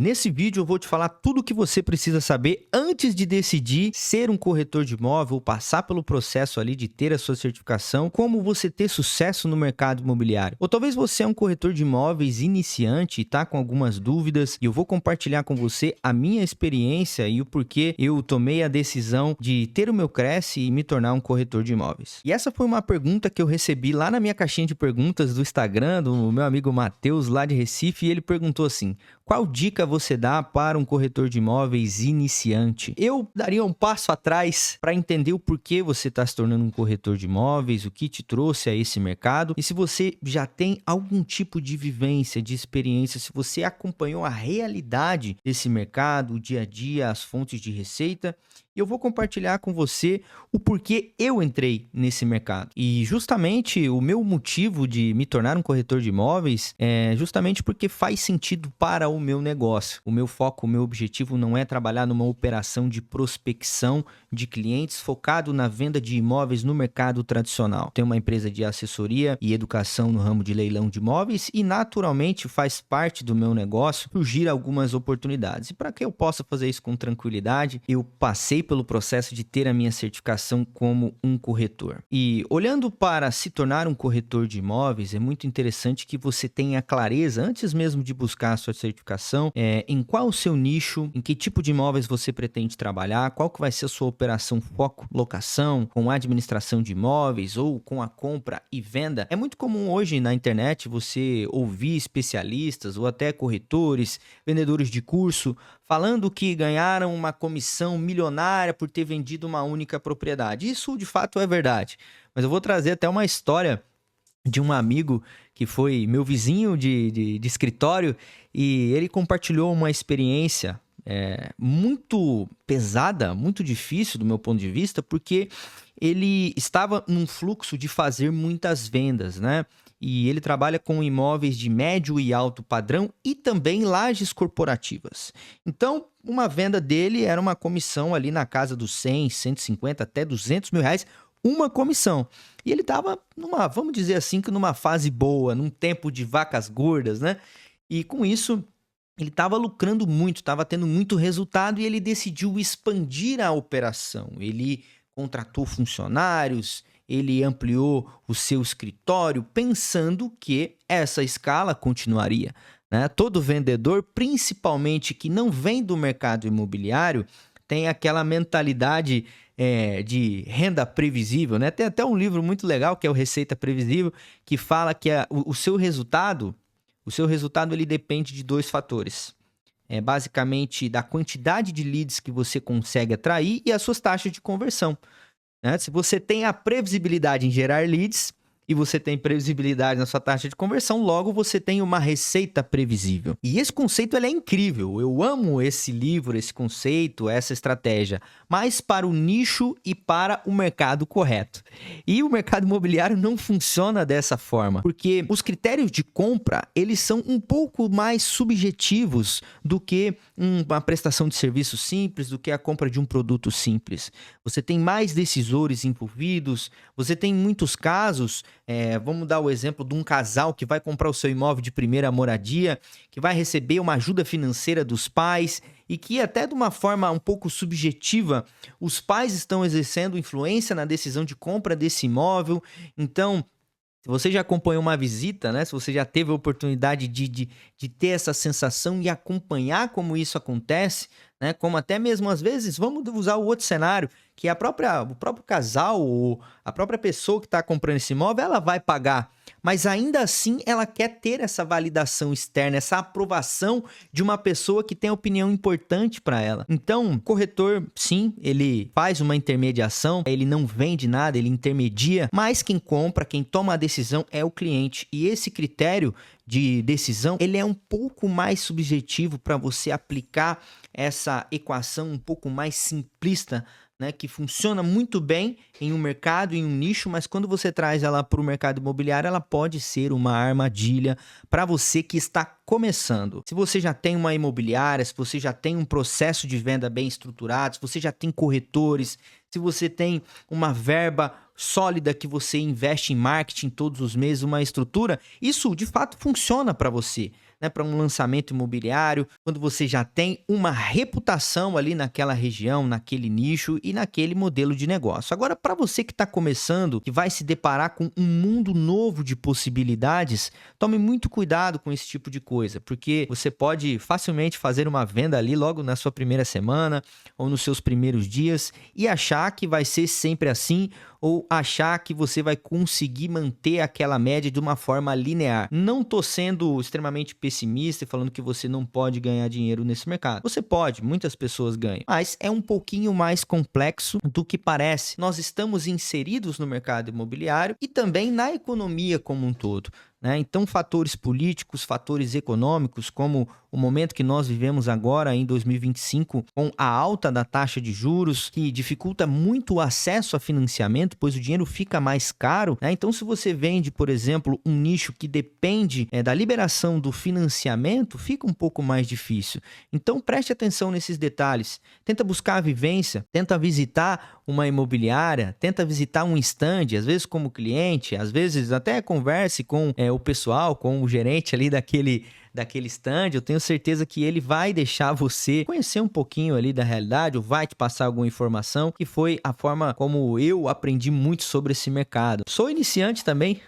Nesse vídeo eu vou te falar tudo o que você precisa saber antes de decidir ser um corretor de imóvel, passar pelo processo ali de ter a sua certificação, como você ter sucesso no mercado imobiliário. Ou talvez você é um corretor de imóveis iniciante e está com algumas dúvidas e eu vou compartilhar com você a minha experiência e o porquê eu tomei a decisão de ter o meu Cresce e me tornar um corretor de imóveis. E essa foi uma pergunta que eu recebi lá na minha caixinha de perguntas do Instagram, do meu amigo Matheus, lá de Recife, e ele perguntou assim: qual dica você dá para um corretor de imóveis iniciante? Eu daria um passo atrás para entender o porquê você está se tornando um corretor de imóveis, o que te trouxe a esse mercado e se você já tem algum tipo de vivência, de experiência, se você acompanhou a realidade desse mercado, o dia a dia, as fontes de receita. E eu vou compartilhar com você o porquê eu entrei nesse mercado. E justamente o meu motivo de me tornar um corretor de imóveis é justamente porque faz sentido para o meu negócio. O meu foco, o meu objetivo não é trabalhar numa operação de prospecção de clientes focado na venda de imóveis no mercado tradicional. Tenho uma empresa de assessoria e educação no ramo de leilão de imóveis e naturalmente faz parte do meu negócio surgir algumas oportunidades. E para que eu possa fazer isso com tranquilidade, eu passei pelo processo de ter a minha certificação como um corretor. E olhando para se tornar um corretor de imóveis, é muito interessante que você tenha clareza, antes mesmo de buscar a sua certificação, em qual o seu nicho, em que tipo de imóveis você pretende trabalhar, qual que vai ser a sua operação foco, locação, com administração de imóveis ou com a compra e venda. É muito comum hoje na internet você ouvir especialistas ou até corretores, vendedores de curso, falando que ganharam uma comissão milionária por ter vendido uma única propriedade. Isso, de fato, é verdade. Mas eu vou trazer até uma história de um amigo que foi meu vizinho de escritório e ele compartilhou uma experiência muito pesada, muito difícil do meu ponto de vista, porque ele estava num fluxo de fazer muitas vendas, né? E ele trabalha com imóveis de médio e alto padrão e também lajes corporativas. Então, uma venda dele era uma comissão ali na casa dos 100, 150 até 200 mil reais, uma comissão. E ele estava vamos dizer assim, que numa fase boa, num tempo de vacas gordas, né? E com isso, ele estava lucrando muito, estava tendo muito resultado e ele decidiu expandir a operação. Ele contratou funcionários, ele ampliou o seu escritório pensando que essa escala continuaria, né? Todo vendedor, principalmente que não vem do mercado imobiliário, tem aquela mentalidade de renda previsível, né? Tem até um livro muito legal que é o Receita Previsível, que fala que o seu resultado ele depende de dois fatores. Basicamente da quantidade de leads que você consegue atrair e as suas taxas de conversão. Se você tem a previsibilidade em gerar leads e você tem previsibilidade na sua taxa de conversão, logo você tem uma receita previsível. E esse conceito ele é incrível. Eu amo esse livro, esse conceito, essa estratégia, mas para o nicho e para o mercado correto. E o mercado imobiliário não funciona dessa forma, porque os critérios de compra, eles são um pouco mais subjetivos do que uma prestação de serviço simples, do que a compra de um produto simples. Você tem mais decisores envolvidos, você tem muitos casos. Vamos dar o exemplo de um casal que vai comprar o seu imóvel de primeira moradia, que vai receber uma ajuda financeira dos pais e que até de uma forma um pouco subjetiva, os pais estão exercendo influência na decisão de compra desse imóvel. Então, se você já acompanhou uma visita, né? Se você já teve a oportunidade de ter essa sensação e acompanhar como isso acontece, né? Como até mesmo às vezes, vamos usar o outro cenário, que o próprio casal ou a própria pessoa que está comprando esse imóvel, ela vai pagar, mas ainda assim ela quer ter essa validação externa, essa aprovação de uma pessoa que tem opinião importante para ela. Então, o corretor, sim, ele faz uma intermediação, ele não vende nada, ele intermedia, mas quem compra, quem toma a decisão é o cliente. E esse critério de decisão, ele é um pouco mais subjetivo para você aplicar essa equação um pouco mais simplista, né, que funciona muito bem em um mercado, em um nicho, mas quando você traz ela para o mercado imobiliário, ela pode ser uma armadilha para você que está começando. Se você já tem uma imobiliária, se você já tem um processo de venda bem estruturado, se você já tem corretores, se você tem uma verba sólida que você investe em marketing todos os meses, uma estrutura, isso de fato funciona para você. né, para um lançamento imobiliário, quando você já tem uma reputação ali naquela região, naquele nicho e naquele modelo de negócio. Agora, para você que está começando, que vai se deparar com um mundo novo de possibilidades, tome muito cuidado com esse tipo de coisa, porque você pode facilmente fazer uma venda ali logo na sua primeira semana ou nos seus primeiros dias e achar que vai ser sempre assim, ou achar que você vai conseguir manter aquela média de uma forma linear. Não estou sendo extremamente pessimista e falando que você não pode ganhar dinheiro nesse mercado. Você pode, muitas pessoas ganham, mas é um pouquinho mais complexo do que parece. Nós estamos inseridos no mercado imobiliário e também na economia como um todo, né? Então, fatores políticos, fatores econômicos, como o momento que nós vivemos agora em 2025, com a alta da taxa de juros, que dificulta muito o acesso a financiamento, pois o dinheiro fica mais caro, né? Então, se você vende, por exemplo, um nicho que depende da liberação do financiamento, fica um pouco mais difícil. Então, preste atenção nesses detalhes. Tenta buscar a vivência, tenta visitar uma imobiliária, tenta visitar um stand, às vezes como cliente, às vezes até converse com o pessoal, com o gerente ali daquele stand. Eu tenho certeza que ele vai deixar você conhecer um pouquinho ali da realidade, ou vai te passar alguma informação, que foi a forma como eu aprendi muito sobre esse mercado. Sou iniciante também,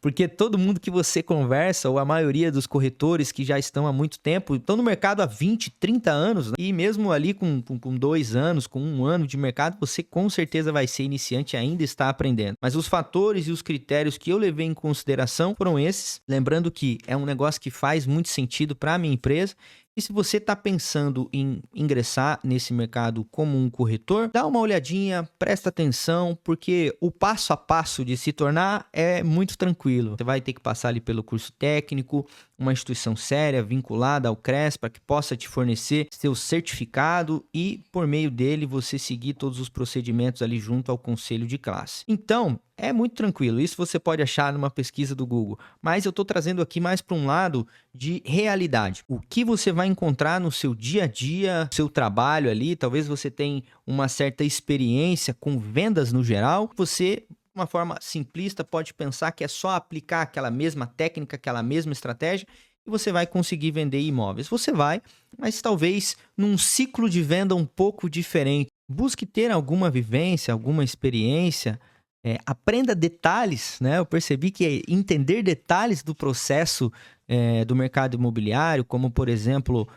porque todo mundo que você conversa, ou a maioria dos corretores que já estão há muito tempo, estão no mercado há 20, 30 anos, né? E mesmo ali com 2 anos, com 1 ano de mercado, você com certeza vai ser iniciante e ainda está aprendendo. Mas os fatores e os critérios que eu levei em consideração foram esses, lembrando que é um negócio que faz muito sentido para a minha empresa. E se você está pensando em ingressar nesse mercado como um corretor, dá uma olhadinha, presta atenção, porque o passo a passo de se tornar é muito tranquilo. Você vai ter que passar ali pelo curso técnico, uma instituição séria vinculada ao CRES para que possa te fornecer seu certificado e, por meio dele, você seguir todos os procedimentos ali junto ao conselho de classe. Então, é muito tranquilo. Isso você pode achar numa pesquisa do Google. Mas eu estou trazendo aqui mais para um lado de realidade. O que você vai encontrar no seu dia a dia, seu trabalho ali, talvez você tenha uma certa experiência com vendas no geral, você, de uma forma simplista, pode pensar que é só aplicar aquela mesma técnica, aquela mesma estratégia e você vai conseguir vender imóveis. Você vai, mas talvez num ciclo de venda um pouco diferente. Busque ter alguma vivência, alguma experiência, aprenda detalhes, né? Eu percebi que entender detalhes do processo do mercado imobiliário, como, por exemplo,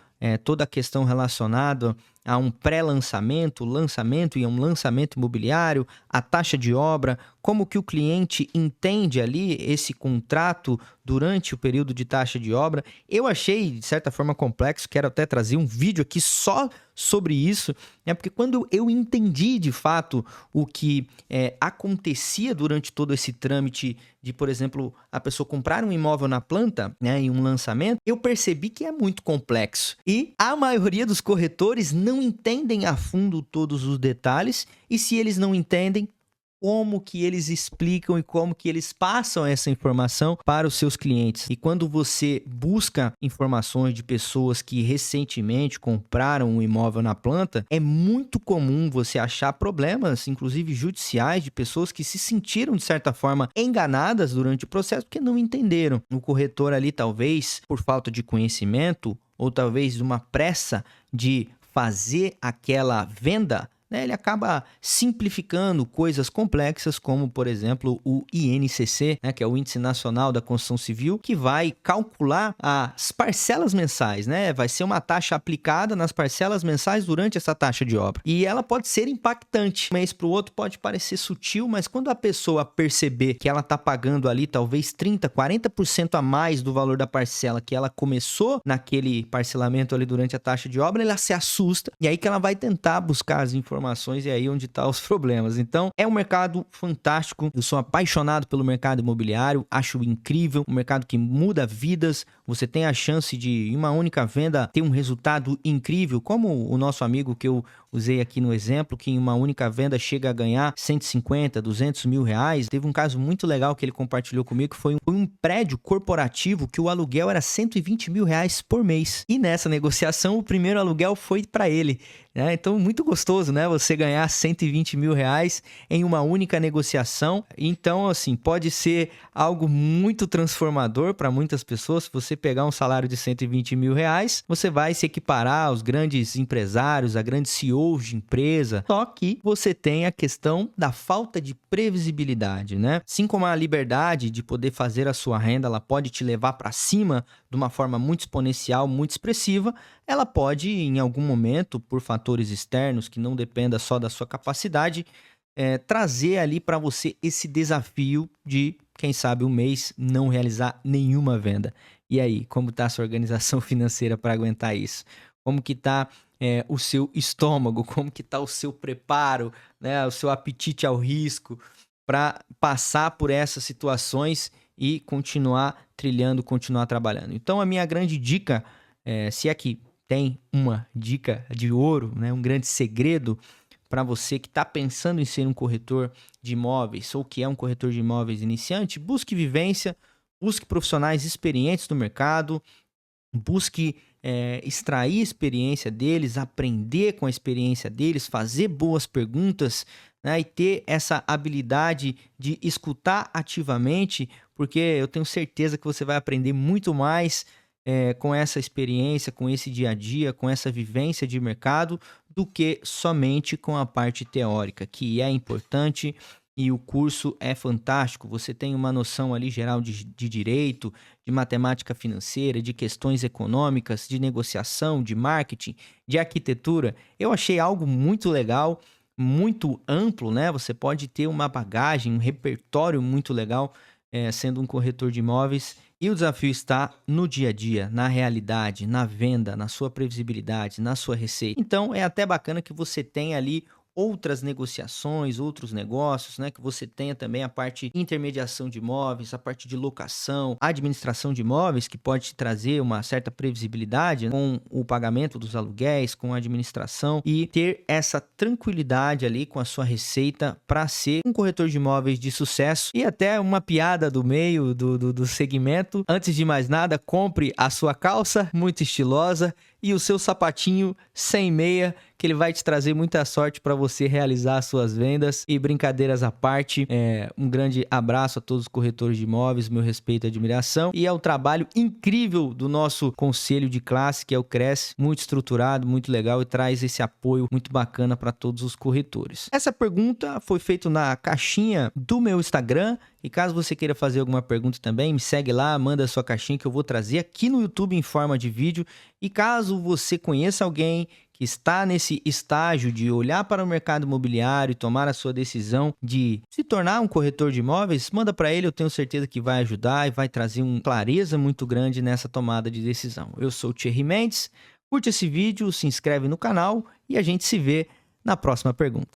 toda a questão relacionada a um pré-lançamento, lançamento e a um lançamento imobiliário, a taxa de obra, como que o cliente entende ali esse contrato durante o período de taxa de obra. Eu achei, de certa forma, complexo, quero até trazer um vídeo aqui só sobre isso, né? Porque quando eu entendi de fato o que acontecia durante todo esse trâmite de, por exemplo, a pessoa comprar um imóvel na planta, né, em um lançamento, eu percebi que é muito complexo. E a maioria dos corretores não entendem a fundo todos os detalhes, e se eles não entendem, como que eles explicam e como que eles passam essa informação para os seus clientes. E quando você busca informações de pessoas que recentemente compraram um imóvel na planta, é muito comum você achar problemas, inclusive judiciais, de pessoas que se sentiram, de certa forma, enganadas durante o processo porque não entenderam. O corretor ali, talvez, por falta de conhecimento ou talvez uma pressa de fazer aquela venda, né, ele acaba simplificando coisas complexas, como, por exemplo, o INCC, né, que é o Índice Nacional da Construção Civil, que vai calcular as parcelas mensais, né? Vai ser uma taxa aplicada nas parcelas mensais durante essa taxa de obra. E ela pode ser impactante. Um mês para o outro pode parecer sutil, mas quando a pessoa perceber que ela está pagando ali talvez 30%, 40% a mais do valor da parcela que ela começou naquele parcelamento ali durante a taxa de obra, ela se assusta. E aí que ela vai tentar buscar as informações, e aí onde estão os problemas. Então, é um mercado fantástico. Eu sou apaixonado pelo mercado imobiliário, acho incrível, um mercado que muda vidas. Você tem a chance de, em uma única venda, ter um resultado incrível, como o nosso amigo que eu usei aqui no exemplo, que em uma única venda chega a ganhar 150, 200 mil reais. Teve um caso muito legal que ele compartilhou comigo, que foi um prédio corporativo que o aluguel era 120 mil reais por mês. E nessa negociação, o primeiro aluguel foi para ele. né? Então, muito gostoso, né? Você ganhar 120 mil reais em uma única negociação. Então, assim, pode ser algo muito transformador para muitas pessoas. Se você pegar um salário de 120 mil reais, você vai se equiparar aos grandes empresários, a grandes CEOs de empresa. Só que você tem a questão da falta de previsibilidade, né? Assim como a liberdade de poder fazer a sua renda, ela pode te levar para cima de uma forma muito exponencial, muito expressiva, ela pode, em algum momento, por fatores externos que não dependa só da sua capacidade, trazer ali para você esse desafio de, quem sabe, um mês não realizar nenhuma venda. E aí, como está a sua organização financeira para aguentar isso? Como que está o seu estômago? Como que está o seu preparo, né? O seu apetite ao risco para passar por essas situações e continuar trilhando, continuar trabalhando? Então, a minha grande dica, se é que tem uma dica de ouro, né? Um grande segredo para você que está pensando em ser um corretor de imóveis ou que é um corretor de imóveis iniciante, busque vivência, busque profissionais experientes no mercado, busque extrair a experiência deles, aprender com a experiência deles, fazer boas perguntas, né, e ter essa habilidade de escutar ativamente, porque eu tenho certeza que você vai aprender muito mais com essa experiência, com esse dia a dia, com essa vivência de mercado, do que somente com a parte teórica, que é importante e o curso é fantástico. Você tem uma noção ali geral de direito, de matemática financeira, de questões econômicas, de negociação, de marketing, de arquitetura. Eu achei algo muito legal, muito amplo, né? Você pode ter uma bagagem, um repertório muito legal sendo um corretor de imóveis. E o desafio está no dia a dia, na realidade, na venda, na sua previsibilidade, na sua receita. Então, é até bacana que você tenha ali outras negociações, outros negócios, né? Que você tenha também a parte de intermediação de imóveis, a parte de locação, administração de imóveis, que pode te trazer uma certa previsibilidade, né, com o pagamento dos aluguéis, com a administração, e ter essa tranquilidade ali com a sua receita para ser um corretor de imóveis de sucesso. E até uma piada do meio do segmento: antes de mais nada, compre a sua calça muito estilosa e o seu sapatinho sem meia, que ele vai te trazer muita sorte para você realizar as suas vendas. E brincadeiras à parte, um grande abraço a todos os corretores de imóveis, meu respeito e admiração, e ao trabalho incrível do nosso conselho de classe, que é o Cresce, muito estruturado, muito legal, e traz esse apoio muito bacana para todos os corretores. Essa pergunta foi feita na caixinha do meu Instagram, e caso você queira fazer alguma pergunta também, me segue lá, manda a sua caixinha que eu vou trazer aqui no YouTube em forma de vídeo. E caso você conheça alguém que está nesse estágio de olhar para o mercado imobiliário e tomar a sua decisão de se tornar um corretor de imóveis, manda para ele, eu tenho certeza que vai ajudar e vai trazer uma clareza muito grande nessa tomada de decisão. Eu sou o Thierry Mendes, curte esse vídeo, se inscreve no canal e a gente se vê na próxima pergunta.